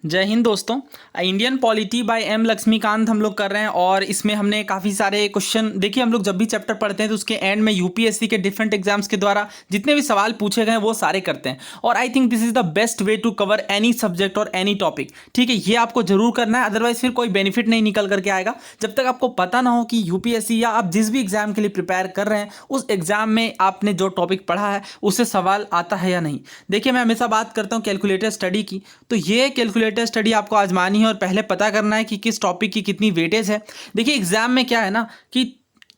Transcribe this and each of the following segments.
जय हिंद दोस्तों। Indian polity by M Laxmikanth हम लोग कर रहे हैं और इसमें हमने काफ़ी सारे क्वेश्चन देखिए। हम लोग जब भी चैप्टर पढ़ते हैं तो उसके एंड में यूपीएससी के डिफरेंट एग्जाम्स के द्वारा जितने भी सवाल पूछे गए हैं वो सारे करते हैं और I think this is the best way to cover any subject और एनी टॉपिक। ठीक है, ये आपको जरूर करना है, अदरवाइज फिर कोई बेनिफिट नहीं निकल करके आएगा जब तक आपको पता ना हो कि यूपीएससी या आप जिस भी एग्जाम के लिए प्रिपेयर कर रहे हैं उस एग्जाम में आपने जो टॉपिक पढ़ा है उससे सवाल आता है या नहीं। देखिए, मैं हमेशा बात करता हूँ कैलकुलेटर स्टडी की, तो ये कैलकुलेटर स्टडी आपको आजमानी है और पहले पता करना है कि किस टॉपिक की कितनी वेटेज है। देखिए, एग्जाम में क्या है ना कि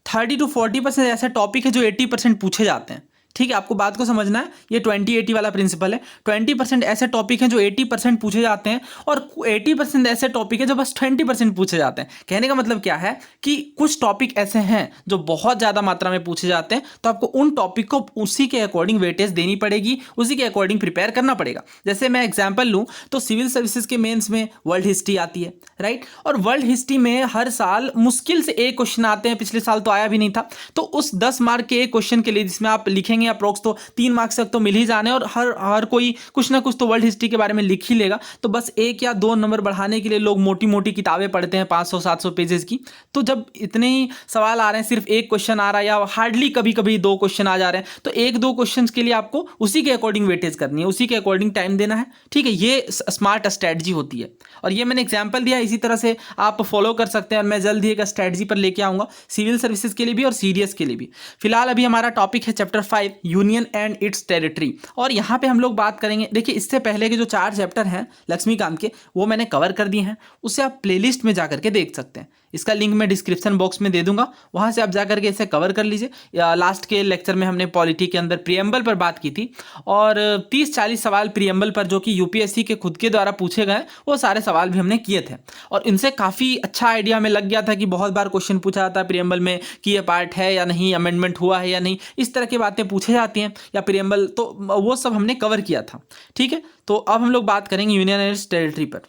30 to 40% ऐसे टॉपिक है जो 80% पूछे जाते हैं। ठीक है, आपको बात को समझना है, ये 20-80 वाला प्रिंसिपल है। 20% ऐसे टॉपिक हैं जो 80% पूछे जाते हैं और 80% ऐसे टॉपिक है जो बस 20% पूछे जाते हैं। कहने का मतलब क्या है कि कुछ टॉपिक ऐसे हैं जो बहुत ज़्यादा मात्रा में पूछे जाते हैं, तो आपको उन टॉपिक को उसी के अकॉर्डिंग वेटेज देनी पड़ेगी, उसी के अकॉर्डिंग प्रिपेयर करना पड़ेगा। जैसे मैं एग्जाम्पल लूँ तो सिविल सर्विसेज के मेन्स में वर्ल्ड हिस्ट्री आती है, राइट। और वर्ल्ड हिस्ट्री में हर साल मुश्किल से एक क्वेश्चन आते हैं, पिछले साल तो आया भी नहीं था। तो उस 10 मार्क के एक क्वेश्चन के लिए जिसमें आप लिखेंगे अप्रोक्स तो 3 मार्क्स तक तो मिल ही जाने और हर कोई कुछ ना कुछ तो वर्ल्ड हिस्ट्री के बारे में लिख ही लेगा। तो बस 1 या 2 नंबर बढ़ाने के लिए लोग मोटी मोटी किताबें पढ़ते हैं 500-700 पेजेस की। तो जब इतने ही सवाल आ रहे हैं, सिर्फ एक क्वेश्चन आ रहा है या हार्डली कभी कभी 2 क्वेश्चन आ जा रहे हैं, तो 1-2 क्वेश्चन के लिए आपको उसी के अकॉर्डिंग वेटेज करनी है, उसी के अकॉर्डिंग टाइम देना है। ठीक है, ये स्मार्ट स्ट्रेटजी होती है और ये मैंने एग्जाम्पल दिया, इसी तरह से आप फॉलो कर सकते हैं और मैं जल्द ही एक स्ट्रेटजी पर लेके आऊंगा सिविल सर्विसेज के लिए भी और सीडीएस के लिए भी। फिलहाल अभी हमारा टॉपिक है chapter 5 union and it's territory और यहाँ पे हम लोग बात करेंगे। देखिए, इससे पहले के जो 4 चैप्टर हैं लक्ष्मीकांत के वो मैंने कवर कर दिए हैं, उससे आप प्लेलिस्ट में जाकर के देख सकते हैं। इसका लिंक मैं डिस्क्रिप्शन बॉक्स में दे दूंगा, वहाँ से आप जाकर के इसे कवर कर लीजिए। लास्ट के लेक्चर में हमने पॉलिटी के अंदर प्रीएम्बल पर बात की थी और 30-40 सवाल प्रीएम्बल पर जो कि यूपीएससी के खुद के द्वारा पूछे गए वो सारे सवाल भी हमने किए थे और इनसे काफ़ी अच्छा आइडिया हमें लग गया था कि बहुत बार क्वेश्चन पूछा जाता है प्रीएम्बल में कि ये पार्ट है या नहीं, अमेंडमेंट हुआ है या नहीं, इस तरह की बातें पूछे जाती हैं या प्रीएम्बल, तो वो सब हमने कवर किया था। ठीक है, तो अब हम लोग बात करेंगे यूनियन एंड इट्स टेरिटरी पर।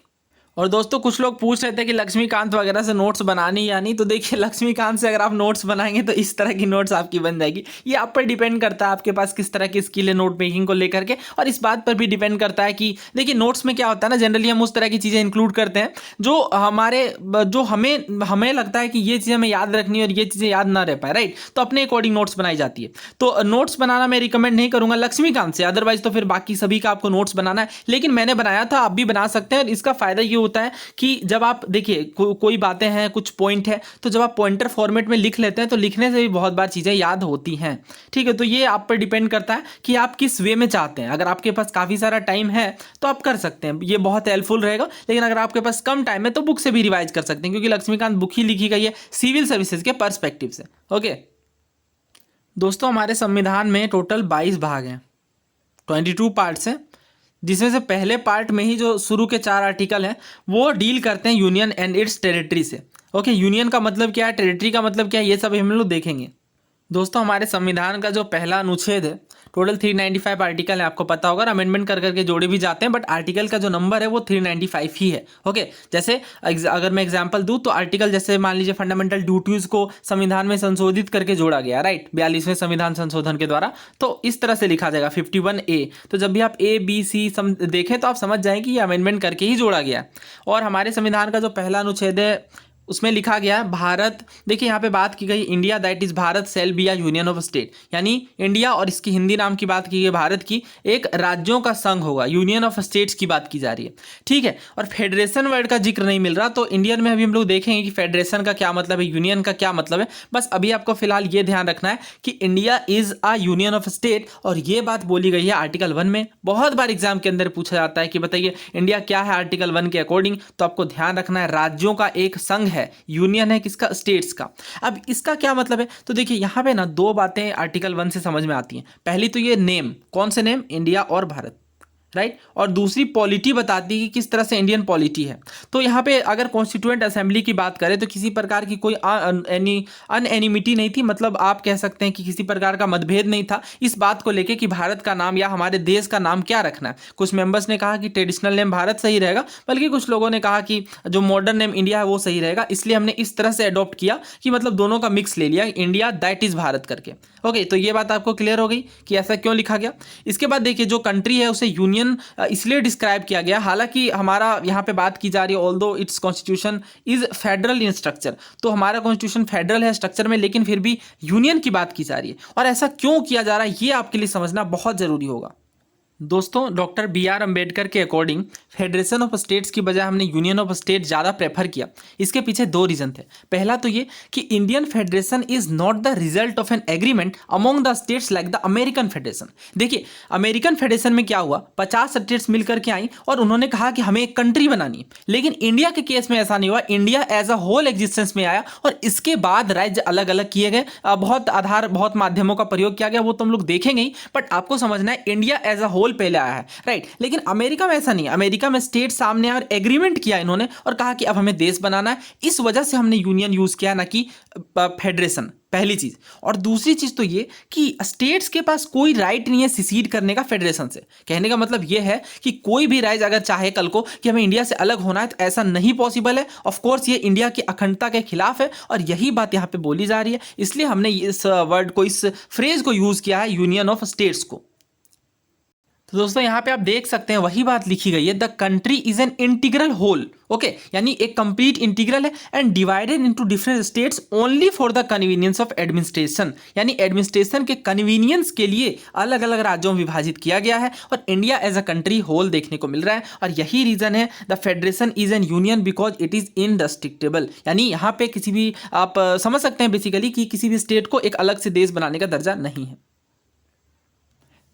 और दोस्तों, कुछ लोग पूछ रहे थे कि लक्ष्मीकांत वगैरह से नोट्स बनानी या नहीं, तो देखिए लक्ष्मीकांत से अगर आप नोट्स बनाएंगे तो इस तरह की नोट्स आपकी बन जाएगी। ये आप पर डिपेंड करता है आपके पास किस तरह की स्किल है नोट मेकिंग को लेकर के, और इस बात पर भी डिपेंड करता है कि देखिए नोट्स में क्या होता है ना, जनरली हम उस तरह की चीज़ें इंक्लूड करते हैं जो हमें लगता है कि ये चीज़ें हमें याद रखनी और ये चीज़ें याद ना रह पाए, राइट। तो अपने अकॉर्डिंग नोट्स बनाई जाती है। तो नोट्स बनाना मैं रिकमेंड नहीं करूँगा लक्ष्मीकांत से, अदरवाइज तो फिर बाकी सभी का आपको नोट्स बनाना है, लेकिन मैंने बनाया था, आप भी बना सकते हैं। इसका फायदा ये होता है कि जब आप देखिए कोई बातें हैं, कुछ पॉइंट है, तो जब आप पॉइंटर फॉर्मेट में लिख लेते हैं तो लिखने से भी बहुत बार चीज़ें याद होती हैं। ठीक है, तो ये आप पर डिपेंड करता है कि आप किस वे में चाहते हैं। अगर आपके पास काफ़ी सारा टाइम है तो आप कर सकते हैं, ये बहुत हेल्पफुल रहेगा। लेकिन अगर आपके पास कम टाइम है तो बुक से भी रिवाइज कर सकते हैं, क्योंकि लक्ष्मीकांत बुक ही लिखी गई है सिविल सर्विसेज के पर्सपेक्टिव से। ओके दोस्तों, हमारे संविधान में टोटल 22 भाग हैं, 22 पार्ट्स हैं, जिसमें से पहले पार्ट में ही जो शुरू के 4 आर्टिकल हैं वो डील करते हैं यूनियन एंड इट्स टेरिटरी से। ओके, यूनियन का मतलब क्या है, टेरिटरी का मतलब क्या है, ये सब हम लोग देखेंगे। दोस्तों, हमारे संविधान का जो पहला अनुच्छेद है, टोटल 395 आर्टिकल है, आपको पता होगा, अमेंडमेंट कर करके जोड़े भी जाते हैं, बट आर्टिकल का जो नंबर है वो 395 ही है। ओके, जैसे अगर मैं एग्जांपल दूं तो आर्टिकल जैसे मान लीजिए फंडामेंटल ड्यूटीज को संविधान में संशोधित करके जोड़ा गया, राइट, 42वें संविधान संशोधन के द्वारा। तो इस तरह से लिखा जाएगा 51A। तो जब भी आप A, B, C देखें तो आप समझ जाएं कि ये अमेंडमेंट करके ही जोड़ा गया। और हमारे संविधान का जो पहला अनुच्छेद है उसमें लिखा गया भारत, देखिए यहाँ पे बात की गई India that is Bharat shall be a union of state, यानी इंडिया और इसकी हिंदी नाम की बात की गई भारत की एक राज्यों का संघ होगा, यूनियन ऑफ स्टेट्स की बात की जा रही है। ठीक है, और फेडरेशन वर्ड का जिक्र नहीं मिल रहा, तो इंडियन में अभी हम लोग देखेंगे कि फेडरेशन का क्या मतलब है, यूनियन का क्या मतलब है। बस अभी आपको फिलहाल ये ध्यान रखना है कि India is a union of state, और ये बात बोली गई है आर्टिकल 1 में। बहुत बार एग्जाम के अंदर पूछा जाता है कि बताइए इंडिया क्या है आर्टिकल 1 के अकॉर्डिंग, तो आपको ध्यान रखना है राज्यों का एक संघ है, यूनियन है किसका, स्टेट्स का। अब इसका क्या मतलब है, तो देखिए यहाँ पे ना 2 बातें आर्टिकल 1 से समझ में आती हैं। पहली तो ये नेम, कौन से नेम, इंडिया और भारत, राइट। और दूसरी पॉलिटी बताती है कि किस तरह से इंडियन पॉलिटी है। तो यहाँ पे अगर कॉन्स्टिट्यूएंट असेंबली की बात करें तो किसी प्रकार की कोई अनएनिमिटी नहीं थी, मतलब आप कह सकते हैं कि किसी प्रकार का मतभेद नहीं था इस बात को लेके कि भारत का नाम या हमारे देश का नाम क्या रखना है। कुछ मेंबर्स ने कहा कि ट्रेडिशनल नेम भारत सही रहेगा, बल्कि कुछ लोगों ने कहा कि जो मॉडर्न नेम इंडिया है वो सही रहेगा। इसलिए हमने इस तरह से अडॉप्ट किया कि मतलब दोनों का मिक्स ले लिया, इंडिया दैट इज भारत करके। ओके, तो ये बात आपको क्लियर हो गई कि ऐसा क्यों लिखा गया। इसके बाद देखिए जो कंट्री है उसे यूनियन यूनियन इसलिए डिस्क्राइब किया गया, हालांकि हमारा यहाँ पे बात की जा रही है although it's constitution is federal in structure, तो हमारा कॉन्स्टिट्यूशन फेडरल है स्ट्रक्चर में, लेकिन फिर भी यूनियन की बात की जा रही है। और ऐसा क्यों किया जा रहा है ये आपके लिए समझना बहुत जरूरी होगा। दोस्तों, डॉक्टर बी.आर. अम्बेडकर के अकॉर्डिंग फेडरेशन ऑफ स्टेट्स की बजाय हमने यूनियन ऑफ स्टेट ज़्यादा प्रेफर किया। इसके पीछे दो रीज़न थे। पहला तो ये कि Indian federation is not the result of an agreement among the states like the American federation. देखिए, अमेरिकन फेडरेशन में क्या हुआ, 50 स्टेट्स मिलकर के आई और उन्होंने कहा कि हमें एक कंट्री बनानी है, लेकिन इंडिया के केस में ऐसा नहीं हुआ। India as a whole existence में आया और इसके बाद राज्य अलग अलग किए गए। बहुत माध्यमों का प्रयोग किया गया, वो तुम लोग देखेंगे ही, बट आपको समझना है इंडिया एज अ होल पहले आया है, राइट। लेकिन अमेरिका में ऐसा नहीं है। अमेरिका में स्टेट सामने आए और एग्रीमेंट किया इन्होंने और कहा कि अब हमें देश बनाना है, इस वजह से हमने यूनियन यूज किया, ना कि फेडरेशन, पहली चीज। और दूसरी चीज तो ये कि स्टेट्स के पास कोई राइट नहीं है सिसीड करने का फेडरेशन से। कहने का मतलब ये है कि कोई भी राज्य अगर चाहे कल को कि हमें इंडिया से अलग होना है तो ऐसा नहीं पॉसिबल है। ऑफ कोर्स ये इंडिया की अखंडता के खिलाफ है और यही बात यहाँ पे बोली जा रही है, इसलिए हमने इस वर्ड को, इस फ्रेज को यूज किया है, यूनियन ऑफ स्टेट्स को। तो दोस्तों यहाँ पे आप देख सकते हैं वही बात लिखी गई है, the country is an integral whole, okay, यानी एक कंप्लीट इंटीग्रल है and divided into different states only for the convenience of administration, यानी एडमिनिस्ट्रेशन के कन्वीनियंस के लिए अलग अलग राज्यों में विभाजित किया गया है और India as a country whole देखने को मिल रहा है। और यही रीजन है the federation is an union because it is indestructible, यानी यहाँ पे किसी भी आप समझ सकते हैं बेसिकली कि किसी भी स्टेट को एक अलग से देश बनाने का दर्जा नहीं है।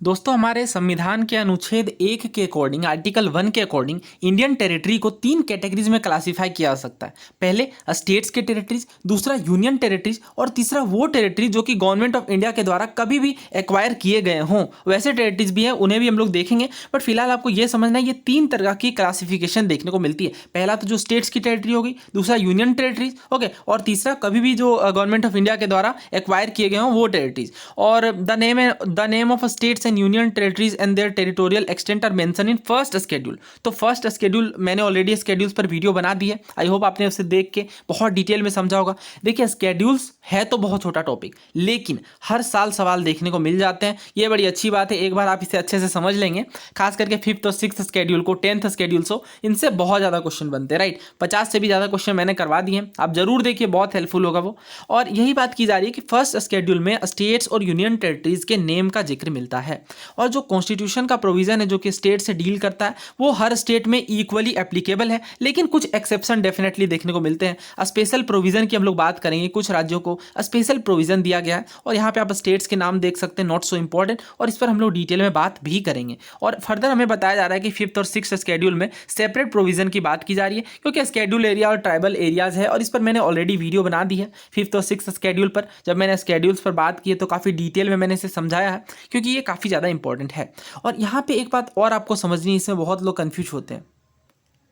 दोस्तों, हमारे संविधान के अनुच्छेद 1 के अकॉर्डिंग, आर्टिकल 1 के अकॉर्डिंग इंडियन टेरिटरी को 3 कैटेगरीज में क्लासिफाई किया जा सकता है। पहले स्टेट्स के टेरिटरीज, दूसरा यूनियन टेरिटरीज और तीसरा वो टेरिटरी जो कि गवर्नमेंट ऑफ इंडिया के द्वारा कभी भी एक्वायर किए गए हों। वैसे टेरिटरीज भी हैं, उन्हें भी हम लोग देखेंगे, बट फिलहाल आपको ये समझना है ये 3 तरह की क्लासिफिकेशन देखने को मिलती है। पहला तो जो स्टेट्स की टेरिटरी होगी, दूसरा यूनियन टेरिटरीज, ओके, और तीसरा कभी भी जो गवर्नमेंट ऑफ इंडिया के द्वारा एक्वायर किए गए हों वो टेरिटरीज। और the name of states and union territories and their territorial extent are mention in first schedule. तो फर्स्ट शेड्यूल मैंने ऑलरेडी शेड्यूल्स पर वीडियो बना दी है, आई होप आपने उसे देख के बहुत डिटेल में समझा होगा। देखिए, शेड्यूल्स है तो बहुत छोटा टॉपिक, लेकिन हर साल सवाल देखने को मिल जाते हैं, ये बड़ी अच्छी बात है। एक बार आप इसे अच्छे से समझ लेंगे, खास करके 5th और 6th शेड्यूल को, 10th शेड्यूल्स हो, इनसे बहुत ज़्यादा क्वेश्चन बनते हैं, राइट। 50 से भी ज़्यादा क्वेश्चन मैंने करवा दिए हैं, आप जरूर देखिए, बहुत हेल्पफुल होगा वो। और यही बात की जा रही है कि फर्स्ट शेड्यूल में स्टेट्स और यूनियन टेरिटरीज के नेम का जिक्र मिलता है और जो कॉन्स्टिट्यूशन का प्रोविजन है जो कि स्टेट से डील करता है वो हर स्टेट में इक्वली एप्लीकेबल है, लेकिन कुछ एक्सेप्शन डेफिनेटली देखने को मिलते हैं। स्पेशल प्रोविजन की हम लोग बात करेंगे, कुछ राज्यों को स्पेशल प्रोविजन दिया गया है और यहाँ पे आप स्टेट्स के नाम देख सकते हैं, नॉट सो इंपॉर्टेंट, और इस पर हम लोग डिटेल में बात भी करेंगे। और फर्दर हमें बताया जा रहा है कि 5th और 6th शेड्यूल में सेपरेट प्रोविजन की बात की जा रही है, क्योंकि शेड्यूल एरिया और ट्राइबल एरियाज है और इस पर मैंने ऑलरेडी वीडियो बना दी है 5th और 6th शेड्यूल पर। जब मैंने शेड्यूल्स पर बात की है तो काफ़ी डिटेल में मैंने इसे समझाया है, क्योंकि ये काफ़ी ज़्यादा इंपॉर्टेंट है। और यहाँ पे एक बात और आपको समझनी है, इसमें बहुत लोग कंफ्यूज होते हैं,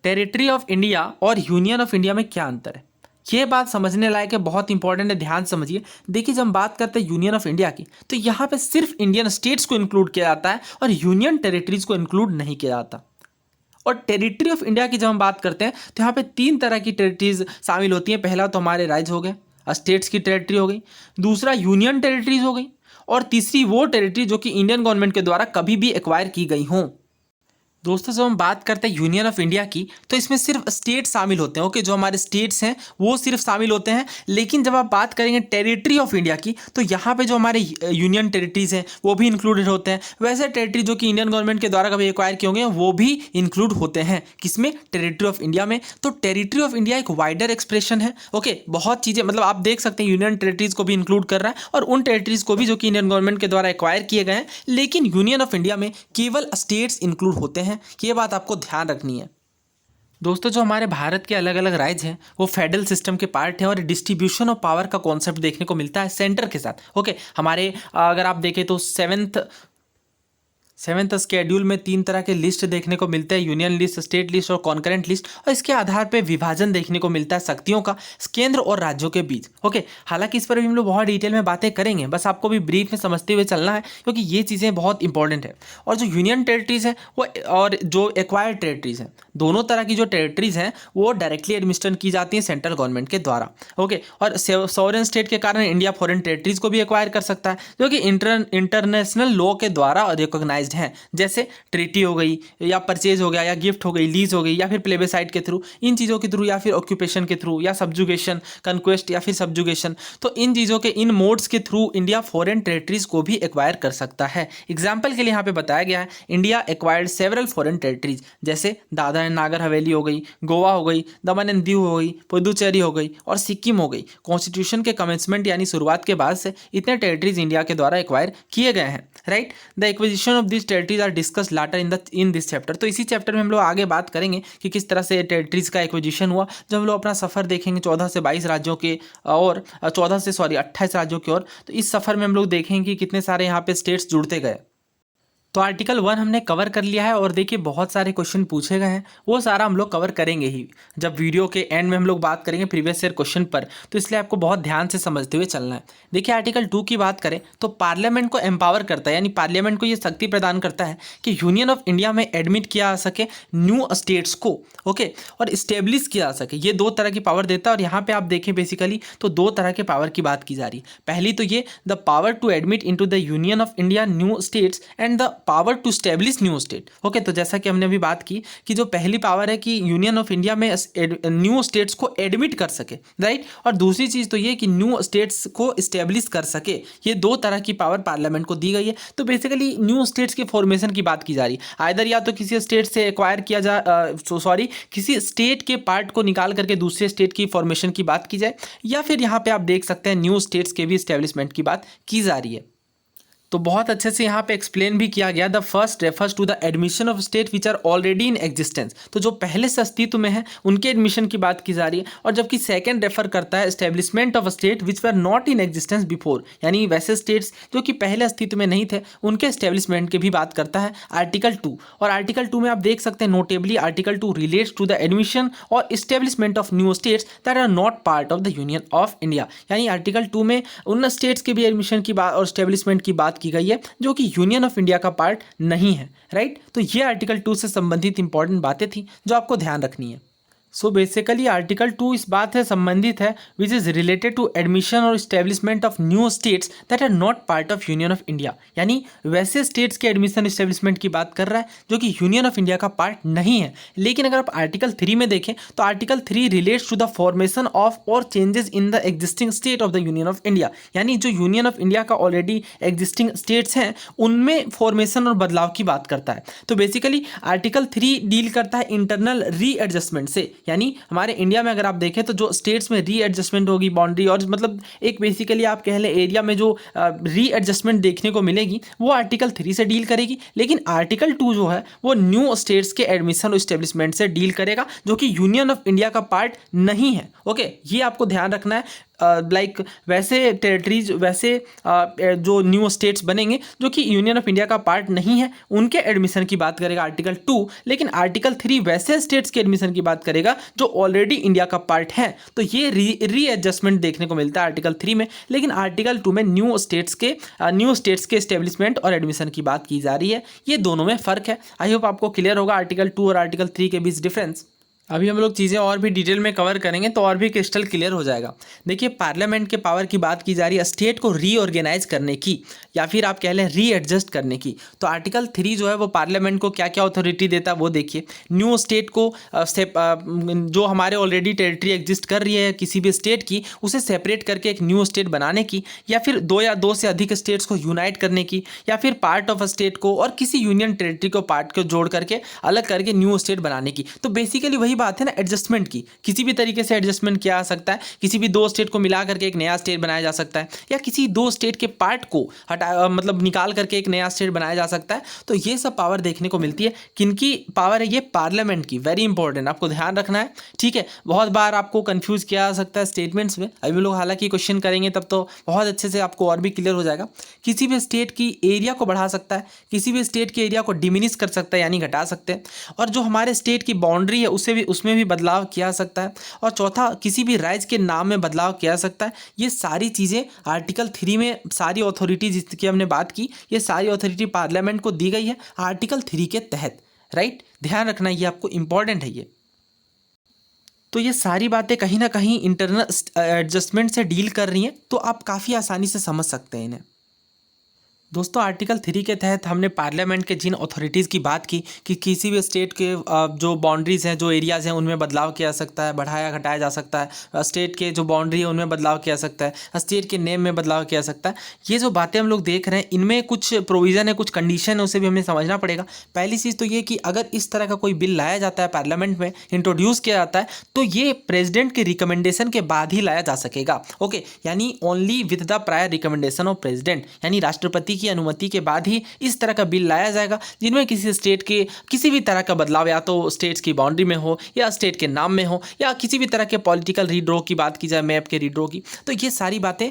टेरिटरी ऑफ इंडिया और यूनियन ऑफ इंडिया में क्या अंतर है। ये बात समझने लायक है, बहुत इंपॉर्टेंट है, ध्यान समझिए। देखिए, जब हम बात करते हैं यूनियन ऑफ इंडिया की तो यहाँ पे सिर्फ इंडियन स्टेट्स को इंक्लूड किया जाता है और यूनियन टेरिटरीज को इंक्लूड नहीं किया जाता। और टेरिटरी ऑफ इंडिया की जब हम बात करते हैं तो यहाँ पे 3 तरह की टेरिटरीज शामिल होती हैं। पहला तो हमारे राज्य हो गए, स्टेट्स की टेरिटरी हो गई, दूसरा यूनियन टेरिटरीज हो गई, और तीसरी वो टेरिटरी जो कि इंडियन गवर्नमेंट के द्वारा कभी भी एक्वायर की गई हों। दोस्तों, जब हम बात करते हैं यूनियन ऑफ इंडिया की तो इसमें सिर्फ स्टेट शामिल होते हैं, ओके, जो हमारे स्टेट्स हैं वो सिर्फ शामिल होते हैं। लेकिन जब आप बात करेंगे टेरिटरी ऑफ इंडिया की तो यहाँ पे जो हमारे यूनियन टेरिटरीज हैं वो भी इंक्लूडेड होते हैं। वैसे टेरिटरी जो कि इंडियन गवर्नमेंट के द्वारा कभी एक्वायर किए होंगे वो भी इंक्लूड होते हैं, किसमें, टेरिटरी ऑफ इंडिया में। तो टेरिटरी ऑफ इंडिया एक वाइडर एक्सप्रेशन है, ओके, बहुत चीज़ें, मतलब आप देख सकते हैं यूनियन टेरिटरीज को भी इंक्लूड कर रहा है और उन टेरिटरीज को भी जो कि इंडियन गवर्नमेंट के द्वारा एक्वायर किए गए हैं। लेकिन यूनियन ऑफ इंडिया में केवल स्टेट्स इंक्लूड होते हैं, ये बात आपको ध्यान रखनी है। दोस्तों, जो हमारे भारत के अलग अलग राज्य हैं वो फेडरल सिस्टम के पार्ट हैं और डिस्ट्रीब्यूशन ऑफ पावर का कॉन्सेप्ट देखने को मिलता है सेंटर के साथ, ओके। हमारे अगर आप देखें तो सेवेंथ शेड्यूल में 3 तरह के लिस्ट देखने को मिलते हैं, यूनियन लिस्ट, स्टेट लिस्ट और कॉन्करेंट लिस्ट, और इसके आधार पे विभाजन देखने को मिलता है शक्तियों का केंद्र और राज्यों के बीच, ओके। हालांकि इस पर भी हम लोग बहुत डिटेल में बातें करेंगे, बस आपको भी ब्रीफ में समझते हुए चलना है क्योंकि ये चीज़ें बहुत इंपॉर्टेंट है। और जो यूनियन टेरिटरीज है वो और जो एक्वायर्ड टेरिटरीज हैं, दोनों तरह की जो टेरिटरीज हैं वो डायरेक्टली एडमिनिस्ट्रेट की जाती हैं सेंट्रल गवर्नमेंट के द्वारा, ओके। और सॉवरेन स्टेट के कारण इंडिया फॉरेन टेरिटरीज को भी एक्वायर कर सकता है जो कि इंटरनेशनल लॉ के द्वारा रिकॉग्नाइज्ड ऑथराइज्ड हैं, जैसे ट्रीटी हो गई या परचेज हो गया या गिफ्ट हो गई, लीज हो गई या फिर प्लेबेसाइट के थ्रू, इन चीज़ों के थ्रू या फिर ऑक्यूपेशन के थ्रू या सब्जुगेशन, कन्क्वेस्ट या फिर सब्जुगेशन। तो इन चीज़ों के इन मोड्स के थ्रू इंडिया फॉरेन टेरिटरीज को भी एक्वायर कर सकता है। एग्जाम्पल के लिए यहाँ पे बताया गया है, India acquired several foreign territories, जैसे दादरा एंड नागर हवेली हो गई, गोवा हो गई, दमन एंड दीव हो गई, पुदुचेरी हो गई और सिक्किम हो गई। कॉन्स्टिट्यूशन के कमेंसमेंट यानी शुरुआत के बाद से इतने टेरिटरीज इंडिया के द्वारा एक्वायर किए गए हैं, right. The acquisition of this territories are discuss later in this chapter. तो इसी चैप्टर में हम लोग आगे बात करेंगे कि किस तरह से टेरिटरीज का एक्विजिशन हुआ, जब हम लोग अपना सफर देखेंगे 14 से 22 राज्यों के और 28 राज्यों की ओर। तो इस सफर में हम लोग देखेंगे कि कितने सारे यहाँ पे स्टेट्स जुड़ते गए। तो आर्टिकल 1 हमने कवर कर लिया है और देखिए बहुत सारे क्वेश्चन पूछे गए हैं, वो सारा हम लोग कवर करेंगे ही जब वीडियो के एंड में हम लोग बात करेंगे प्रीवियस ईयर क्वेश्चन पर। तो इसलिए आपको बहुत ध्यान से समझते हुए चलना है। देखिए आर्टिकल 2 की बात करें तो पार्लियामेंट को एम्पावर करता है, यानी पार्लियामेंट को ये शक्ति प्रदान करता है कि यूनियन ऑफ इंडिया में एडमिट किया जा सके न्यू स्टेट्स को, ओके, और इस्टेब्लिश किया जा सके। ये दो तरह की पावर देता है और यहाँ पे आप देखें बेसिकली तो दो तरह के पावर की बात की जा रही है। पहली तो ये the power to admit into the union of India new states and the power to establish new state, okay. तो जैसा कि हमने अभी बात की कि जो पहली पावर है कि यूनियन ऑफ इंडिया में न्यू स्टेट्स को एडमिट कर सके, राइट, और दूसरी चीज तो ये कि न्यू स्टेट्स को स्टेब्लिश कर सके। ये दो तरह की पावर पार्लियामेंट को दी गई है। तो बेसिकली न्यू स्टेट्स के फॉर्मेशन की बात की जा रही है, आइदर या तो किसी स्टेट से एक्वायर किया जा किसी स्टेट के पार्ट को निकाल करके दूसरे स्टेट की फॉर्मेशन की बात की जाए, या फिर यहाँ पे आप देख सकते हैं न्यू स्टेट्स के भी स्टेब्लिशमेंट की बात की जा रही है। तो बहुत अच्छे से यहाँ पे एक्सप्लेन भी किया गया। The first refers to the admission of state which are already in existence, तो जो पहले से अस्तित्व में है उनके एडमिशन की बात की जा रही है। और जबकि सेकंड रेफर करता है establishment of state which were not in existence before, यानी वैसे स्टेट्स जो कि पहले अस्तित्व में नहीं थे उनके एस्टेब्लिशमेंट की भी बात करता है आर्टिकल 2। और आर्टिकल 2 में आप देख सकते हैं notably article 2 relates to the admission or establishment of new states that are not part of the union of India, यानी आर्टिकल 2 में उन स्टेट्स के भी एडमिशन की बात और एस्टेब्लिशमेंट की बात की गई है जो कि यूनियन ऑफ इंडिया का पार्ट नहीं है, राइट। तो ये आर्टिकल 2 से संबंधित इंपॉर्टेंट बातें थी जो आपको ध्यान रखनी है। सो बेसिकली आर्टिकल 2 इस बात से संबंधित है which is related to admission or establishment of new states that are not part of union of India, यानी वैसे स्टेट्स के एडमिशन इस्टेब्लिशमेंट की बात कर रहा है जो कि यूनियन ऑफ इंडिया का पार्ट नहीं है। लेकिन अगर आप आर्टिकल 3 में देखें तो article 3 relates to the formation of or changes in the existing state of the union of India, यानी जो यूनियन ऑफ इंडिया का ऑलरेडी एग्जिस्टिंग स्टेट्स हैं उनमें फॉर्मेशन और बदलाव की बात करता है। तो बेसिकली आर्टिकल 3 डील करता है इंटरनल रीएडजस्टमेंट से, यानी हमारे इंडिया में अगर आप देखें तो जो स्टेट्स में रीएडजस्टमेंट होगी बाउंड्री और मतलब एक बेसिकली आप कह लें एरिया में जो रीएडजस्टमेंट देखने को मिलेगी वो आर्टिकल 3 से डील करेगी। लेकिन आर्टिकल 2 जो है वो न्यू स्टेट्स के एडमिशन और एस्टेब्लिशमेंट से डील करेगा जो कि यूनियन ऑफ इंडिया का पार्ट नहीं है, ओके। ये आपको ध्यान रखना है। लाइक वैसे टेरिटरीज वैसे जो न्यू स्टेट्स बनेंगे जो कि यूनियन ऑफ इंडिया का पार्ट नहीं है उनके एडमिशन की बात करेगा आर्टिकल 2, लेकिन आर्टिकल 3 वैसे स्टेट्स के एडमिशन की बात करेगा जो ऑलरेडी इंडिया का पार्ट है। तो ये रीएडजस्टमेंट देखने को मिलता है आर्टिकल 3 में, लेकिन आर्टिकल 2 में न्यू स्टेट्स के एस्टेब्लिशमेंट और एडमिशन की बात की जा रही है। ये दोनों में फ़र्क है। आई होप आपको क्लियर होगा आर्टिकल 2 और आर्टिकल 3 के बीच डिफरेंस। अभी हम लोग चीज़ें और भी डिटेल में कवर करेंगे तो और भी क्रिस्टल क्लियर हो जाएगा। देखिए पार्लियामेंट के पावर की बात की जा रही है स्टेट को रीऑर्गेनाइज करने की या फिर आप कह लें रीएडजस्ट करने की। तो आर्टिकल 3 जो है वो पार्लियामेंट को क्या क्या अथॉरिटी देता है वो देखिए। न्यू स्टेट को जो हमारे ऑलरेडी टेरिटरी एग्जिस्ट कर रही है किसी भी स्टेट की उसे सेपरेट करके एक न्यू स्टेट बनाने की, या फिर दो या दो से अधिक स्टेट्स को यूनाइट करने की, या फिर पार्ट ऑफ अ स्टेट को और किसी यूनियन टेरिटरी को पार्ट को जोड़ करके अलग करके न्यू स्टेट बनाने की। तो बेसिकली वही बात है ना एडजस्टमेंट की, किसी भी तरीके से एडजस्टमेंट किया जा सकता है। किसी भी दो स्टेट को मिला करके एक नया स्टेट बनाया जा सकता है, या किसी दो स्टेट के पार्ट को मतलब निकाल करके एक नया स्टेट बनाया जा सकता है। तो ये सब पावर देखने को मिलती है। किनकी पावर है ये? पार्लियामेंट की। वेरी इंपॉर्टेंट, आपको ध्यान रखना है, ठीक है। बहुत बार आपको कंफ्यूज किया जा सकता है स्टेटमेंट्स में। अभी लोग हालांकि क्वेश्चन करेंगे तब तो बहुत अच्छे से आपको और भी क्लियर हो जाएगा। किसी भी स्टेट की एरिया को बढ़ा सकता है, किसी भी स्टेट के एरिया को डिमिनिश कर सकता है यानी घटा सकते हैं, और जो हमारे स्टेट की बाउंड्री है उसमें भी बदलाव किया जा सकता है, और चौथा किसी भी राज्य के नाम में बदलाव किया जा सकता है। ये सारी चीज़ें आर्टिकल 3 में सारी अथॉरिटी जिसकी हमने बात की ये सारी अथॉरिटी पार्लियामेंट को दी गई है आर्टिकल 3 के तहत, राइट। ध्यान रखना ये आपको इंपॉर्टेंट है ये। तो ये सारी बातें कहीं ना कहीं इंटरनल एडजस्टमेंट से डील कर रही हैं, तो आप काफ़ी आसानी से समझ सकते हैं इन्हें। दोस्तों आर्टिकल 3 के तहत हमने पार्लियामेंट के जिन अथॉरिटीज़ की बात की कि किसी भी स्टेट के जो बाउंड्रीज़ हैं, जो एरियाज़ हैं, उनमें बदलाव किया जा सकता है, बढ़ाया घटाया जा सकता है, स्टेट के जो बाउंड्री है उनमें बदलाव किया जा सकता है, स्टेट के नेम में बदलाव किया जा सकता है। ये जो बातें हम लोग देख रहे हैं इनमें कुछ प्रोविज़न है, कुछ कंडीशन है, उसे भी हमें समझना पड़ेगा। पहली चीज़ तो ये कि अगर इस तरह का कोई बिल लाया जाता है, पार्लियामेंट में इंट्रोड्यूस किया जाता है, तो ये प्रेसिडेंट के रिकमेंडेशन के बाद ही लाया जा सकेगा। ओके, यानी only with the prior recommendation of president, यानी राष्ट्रपति की अनुमति के बाद ही इस तरह का बिल लाया जाएगा जिनमें किसी स्टेट के किसी भी तरह का बदलाव, या तो स्टेट्स की बाउंड्री में हो, या स्टेट के नाम में हो, या किसी भी तरह के पॉलिटिकल रीड्रॉ की बात की जाए, मैप के रीड्रॉ की, तो ये सारी बातें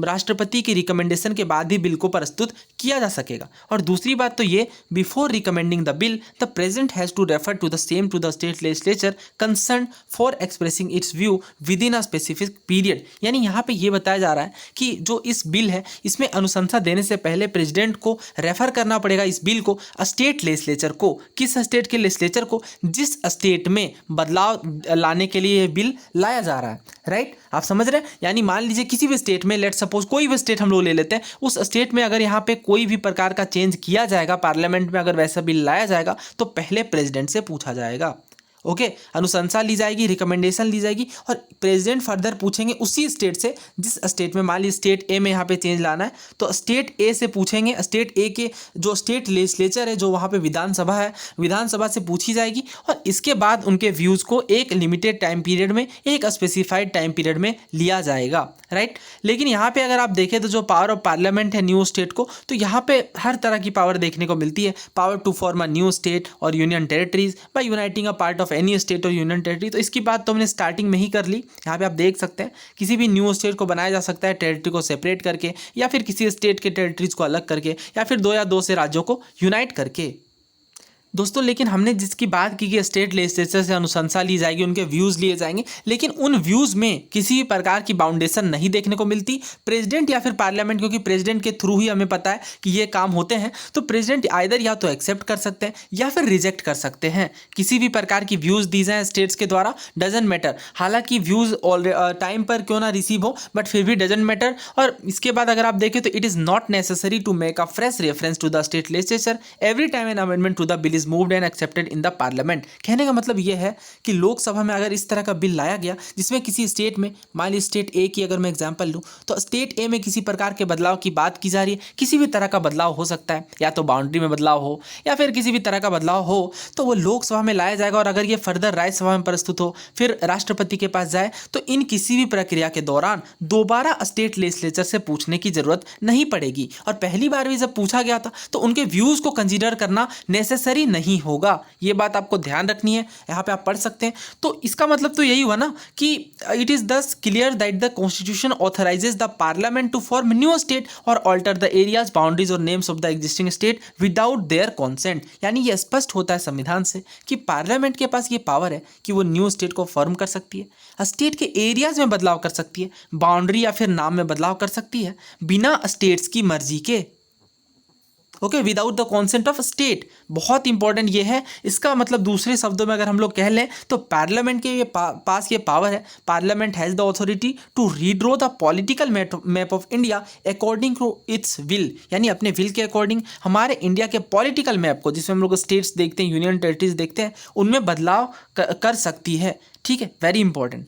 राष्ट्रपति की रिकमेंडेशन के बाद ही बिल को प्रस्तुत किया जा सकेगा। और दूसरी बात तो ये, before recommending the bill the president has to refer to the same to the state legislature concern for expressing its view within a specific period. यानी यहाँ पे ये बताया जा रहा है कि जो इस बिल है इसमें अनुशंसा देने से पहले प्रेसिडेंट को रेफर करना पड़ेगा इस बिल को स्टेट लेजिस्लेचर को। किस स्टेट के लेजिस्लेचर को? जिस स्टेट में बदलाव लाने के लिए ये बिल लाया जा रहा है। राइट, आप समझ रहे हैं? यानी मान लीजिए किसी भी स्टेट में, लेट सपोज कोई भी स्टेट हम लोग ले लेते हैं, उस स्टेट में अगर यहाँ पे कोई भी प्रकार का चेंज किया जाएगा, पार्लियामेंट में अगर वैसा बिल लाया जाएगा, तो पहले प्रेसिडेंट से पूछा जाएगा। ओके, अनुशंसा ली जाएगी, रिकमेंडेशन ली जाएगी, और प्रेसिडेंट फर्दर पूछेंगे उसी स्टेट से, जिस स्टेट में, मान लीजिए स्टेट ए में यहाँ पे चेंज लाना है, तो स्टेट ए से पूछेंगे। स्टेट ए के जो स्टेट लेजिस्लेचर है, जो वहाँ पे विधानसभा है, विधानसभा से पूछी जाएगी, और इसके बाद उनके व्यूज़ को एक लिमिटेड टाइम पीरियड में, एक स्पेसिफाइड टाइम पीरियड में लिया जाएगा। राइट, लेकिन यहाँ पे अगर आप देखें तो जो पावर ऑफ पार्लियामेंट है न्यू स्टेट को, तो यहाँ पे हर तरह की पावर देखने को मिलती है। Power to form a new state or union territories by uniting a part of any state or union territory. तो इसकी बात तो हमने स्टार्टिंग में ही कर ली। यहाँ पे आप देख सकते हैं किसी भी न्यू स्टेट को बनाया जा सकता है टेरिटरी को सेपरेट करके, या फिर किसी स्टेट के टेरिटरीज को अलग करके, या फिर दो या दो से राज्यों को यूनाइट करके। दोस्तों लेकिन हमने जिसकी बात की कि स्टेट लेजिस्लेचर से अनुशंसा ली जाएगी, उनके व्यूज़ लिए जाएंगे, लेकिन उन व्यूज़ में किसी भी प्रकार की बाउंडेशन नहीं देखने को मिलती। प्रेसिडेंट या फिर पार्लियामेंट, क्योंकि प्रेसिडेंट के थ्रू ही हमें पता है कि ये काम होते हैं, तो प्रेसिडेंट आइदर या तो एक्सेप्ट कर सकते हैं या फिर रिजेक्ट कर सकते हैं किसी भी प्रकार की व्यूज़ दी जाएँ स्टेट्स के द्वारा। डजेंट मैटर, हालांकि व्यूज़ टाइम पर क्यों ना रिसीव हो, बट फिर भी डजेंट मैटर। और इसके बाद अगर आप देखें तो it is not necessary to make a fresh reference to the state legislature every time an amendment to the bill is moved and accepted in the parliament. कहने का मतलब यह है कि लोकसभा में अगर इस तरह का बिल लाया गया जिसमें किसी स्टेट में, मान लीजिए स्टेट ए की अगर मैं एग्जांपल लूं, तो स्टेट ए में किसी प्रकार के बदलाव की बात की जा रही है, किसी भी तरह का बदलाव हो सकता है, या तो बाउंड्री में बदलाव हो या फिर किसी भी तरह का बदलाव हो, तो वो लोकसभा में लाया जाएगा। और अगर ये फर्दर राज्यसभा में प्रस्तुत हो, फिर राष्ट्रपति के पास जाए, तो इन किसी भी प्रक्रिया के दौरान दोबारा स्टेट लेजिस्लेचर से पूछने की जरूरत नहीं पड़ेगी। और पहली बार भी जब पूछा गया था तो उनके व्यूज को कंसीडर करना नेसेसरी नहीं होगा। ये बात आपको ध्यान रखनी है, यहाँ पे आप पढ़ सकते हैं। तो इसका मतलब तो यही हुआ ना कि it is thus clear that the constitution authorizes the parliament to form new state or alter the areas, boundaries or names of the existing state without their consent. यानी ये स्पष्ट होता है संविधान से कि पार्लियामेंट के पास ये पावर है कि वो न्यू स्टेट को फॉर्म कर सकती है, स्टेट के एरियाज में बदलाव कर सकती है, बाउंड्री या फिर नाम में बदलाव कर सकती है बिना स्टेट्स की मर्जी के। Okay, without the consent of state. बहुत इंपॉर्टेंट ये है। इसका मतलब दूसरे शब्दों में अगर हम लोग कह लें तो पार्लियामेंट के ये पास ये पावर है, parliament has the authority to redraw the political map of India according to its will. यानी अपने विल के अकॉर्डिंग हमारे इंडिया के पॉलिटिकल मैप को, जिसमें हम लोग स्टेट्स देखते हैं, यूनियन टेरिटरीज देखते हैं, उनमें बदलाव कर सकती है। ठीक है, वेरी इंपॉर्टेंट।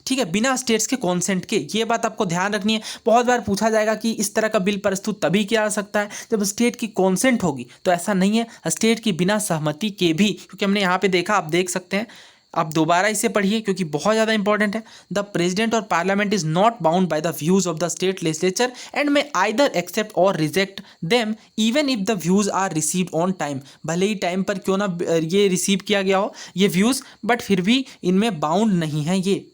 ठीक है, बिना स्टेट्स के कॉन्सेंट के, ये बात आपको ध्यान रखनी है। बहुत बार पूछा जाएगा कि इस तरह का बिल प्रस्तुत तभी किया जा सकता है जब स्टेट की कॉन्सेंट होगी, तो ऐसा नहीं है। स्टेट की बिना सहमति के भी, क्योंकि हमने यहाँ पे देखा, आप देख सकते हैं, आप दोबारा इसे पढ़िए क्योंकि बहुत ज़्यादा इंपॉर्टेंट है। द प्रेसिडेंट और parliament is not bound by the views of the state legislature and may either accept or reject them even if the views are received on time. भले ही टाइम पर क्यों ना ये रिसीव किया गया हो ये व्यूज़, बट फिर भी इनमें बाउंड नहीं है ये।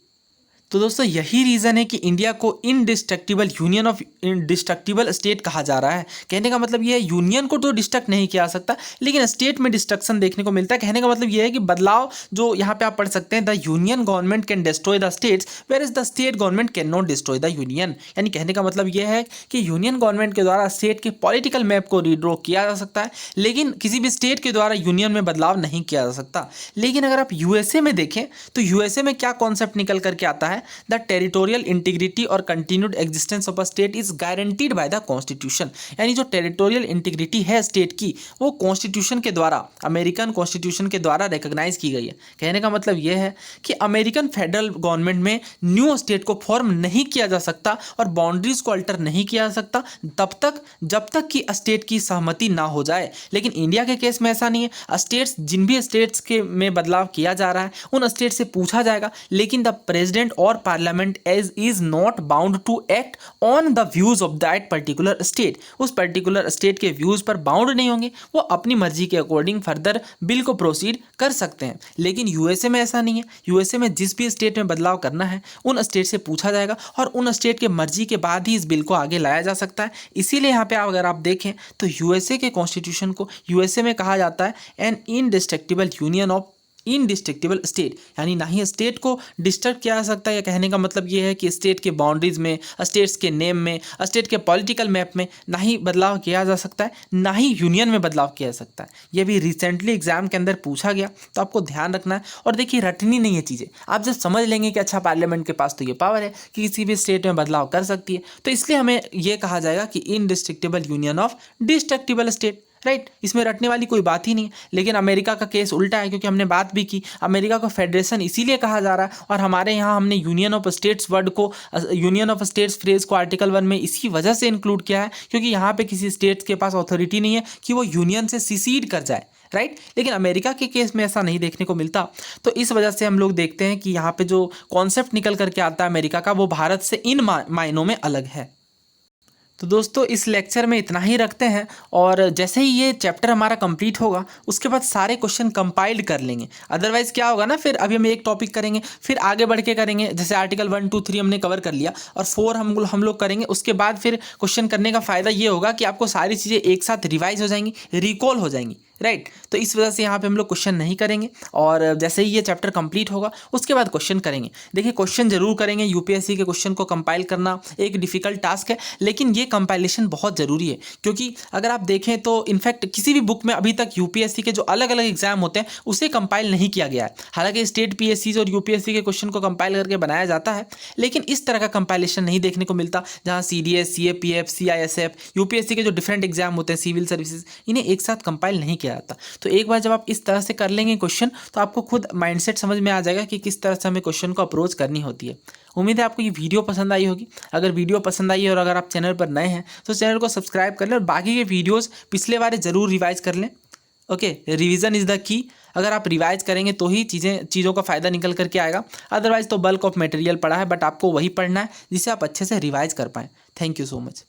तो दोस्तों यही रीज़न है कि इंडिया को indestructible union of indestructible state कहा जा रहा है। कहने का मतलब ये है यूनियन को तो डिस्ट्रक्ट नहीं किया जा सकता, लेकिन स्टेट में डिस्ट्रक्शन देखने को मिलता है। कहने का मतलब ये है कि बदलाव जो यहाँ पे आप पढ़ सकते हैं, the union government can destroy the states where is the state government can not destroy the union. यानी कहने का मतलब ये है कि यूनियन गवर्नमेंट के द्वारा स्टेट के पॉलिटिकल मैप को रीड्रॉ किया जा सकता है, लेकिन किसी भी स्टेट के द्वारा यूनियन में बदलाव नहीं किया जा सकता। लेकिन अगर आप यूएसए में देखें तो यूएसए में क्या कॉन्सेप्ट निकल करके आता है द टेरिटोरियल इंटीग्रिटी और continued existence of a state is guaranteed by the constitution. यानी जो टेरिटोरियल इंटीग्रिटी है स्टेट की वो कॉन्स्टिट्यूशन के द्वारा, अमेरिकन कॉन्स्टिट्यूशन के द्वारा रिकॉग्नाइज की गई है। कहने का मतलब ये है कि अमेरिकन फेडरल गवर्नमेंट में न्यू स्टेट को फॉर्म नहीं किया जा सकता और बाउंड्रीज को अल्टर नहीं किया जा सकता तब तक जब तक कि स्टेट की सहमति ना हो जाए। लेकिन इंडिया के केस में ऐसा नहीं है। स्टेट्स, जिन भी स्टेट्स के में बदलाव किया जा रहा है उन स्टेट से पूछा जाएगा, लेकिन द प्रेसिडेंट और parliament is not bound to act on the views of that particular state. उस पर्टिकुलर स्टेट के व्यूज पर बाउंड नहीं होंगे, वो अपनी मर्जी के अकॉर्डिंग फर्दर बिल को प्रोसीड कर सकते हैं। लेकिन यूएसए में ऐसा नहीं है। यूएसए में जिस भी स्टेट में बदलाव करना है उन स्टेट से पूछा जाएगा और उन स्टेट के मर्जी के बाद ही इस बिल को आगे लाया जा सकता है। इसीलिए यहाँ पे अगर आप देखें तो यूएसए के कॉन्स्टिट्यूशन को यूएसए में कहा जाता है an indestructible union of indestructible state, यानी ना ही स्टेट को डिस्टर्ब किया जा सकता है। या कहने का मतलब ये है कि स्टेट के बाउंड्रीज में, स्टेट्स के नेम में, स्टेट के पॉलिटिकल मैप में ना ही बदलाव किया जा सकता है, ना ही यूनियन में बदलाव किया जा सकता है। ये भी रिसेंटली एग्जाम के अंदर पूछा गया, तो आपको ध्यान रखना है। और देखिए, रटनी नहीं है चीज़ें। आप जब समझ लेंगे कि अच्छा पार्लियामेंट के पास तो ये पावर है कि किसी भी स्टेट में बदलाव कर सकती है, तो इसलिए हमें ये कहा जाएगा कि indestructible union of destructible state, right. इसमें रटने वाली कोई बात ही नहीं है। लेकिन अमेरिका का केस उल्टा है, क्योंकि हमने बात भी की, अमेरिका को फेडरेशन इसीलिए कहा जा रहा है और हमारे यहाँ हमने यूनियन ऑफ स्टेट्स वर्ड को, यूनियन ऑफ स्टेट्स फ्रेज को आर्टिकल 1 में इसी वजह से इंक्लूड किया है क्योंकि यहाँ पे किसी स्टेट्स के पास अथॉरिटी नहीं है कि वो यूनियन से सिसीड कर जाए, राइट। लेकिन अमेरिका के केस में ऐसा नहीं देखने को मिलता। तो इस वजह से हम लोग देखते हैं कि यहाँ पे जो कॉन्सेप्ट निकल करके आता है अमेरिका का, वो भारत से इन मायनों में अलग है। तो दोस्तों, इस लेक्चर में इतना ही रखते हैं और जैसे ही ये चैप्टर हमारा कंप्लीट होगा उसके बाद सारे क्वेश्चन कंपाइल्ड कर लेंगे। अदरवाइज क्या होगा ना, फिर अभी हम एक टॉपिक करेंगे, फिर आगे बढ़ के करेंगे। जैसे आर्टिकल 1, 2, 3 हमने कवर कर लिया और 4 हम लोग करेंगे। उसके बाद फिर क्वेश्चन करने का फ़ायदा ये होगा कि आपको सारी चीज़ें एक साथ रिवाइज हो जाएंगी, रिकॉल हो जाएंगी, राइट। तो इस वजह से यहाँ पे हम लोग क्वेश्चन नहीं करेंगे और जैसे ही ये चैप्टर कंप्लीट होगा उसके बाद क्वेश्चन करेंगे। देखिए, क्वेश्चन जरूर करेंगे। यूपीएससी के क्वेश्चन को कंपाइल करना एक डिफिकल्ट टास्क है, लेकिन ये कंपाइलेशन बहुत ज़रूरी है। क्योंकि अगर आप देखें तो इनफैक्ट किसी भी बुक में अभी तक यूपीएससी के जो अलग अलग एग्जाम होते हैं उसे कंपाइल नहीं किया गया है। हालांकि स्टेट पीएससी और यूपीएससी के क्वेश्चन को कंपाइल करके बनाया जाता है, लेकिन इस तरह का कंपाइलेशन नहीं देखने को मिलता जहाँ सीडीएस, सीएपीएफ, सीआईएसएफ, यूपीएससी के जो डिफरेंट एग्जाम होते हैं, सिविल सर्विसेज, इन्हें एक साथ कंपाइल नहीं किया जाता। तो एक बार जब आप इस तरह से कर लेंगे क्वेश्चन, तो आपको खुद माइंडसेट समझ में आ जाएगा कि किस तरह से हमें क्वेश्चन को अप्रोच करनी होती है। उम्मीद है आपको ये वीडियो पसंद आई होगी। अगर वीडियो पसंद आई है और अगर आप चैनल पर नए हैं तो चैनल को सब्सक्राइब कर लें और बाकी के वीडियोस पिछले वाले ज़रूर रिवाइज कर लें। Okay, revision is the key. अगर आप रिवाइज करेंगे तो ही चीज़ों का फ़ायदा निकल करके आएगा। अदरवाइज तो बल्क ऑफ मटेरियल पड़ा है, बट आपको वही पढ़ना है जिसे आप अच्छे से रिवाइज कर पाएँ। Thank you so much.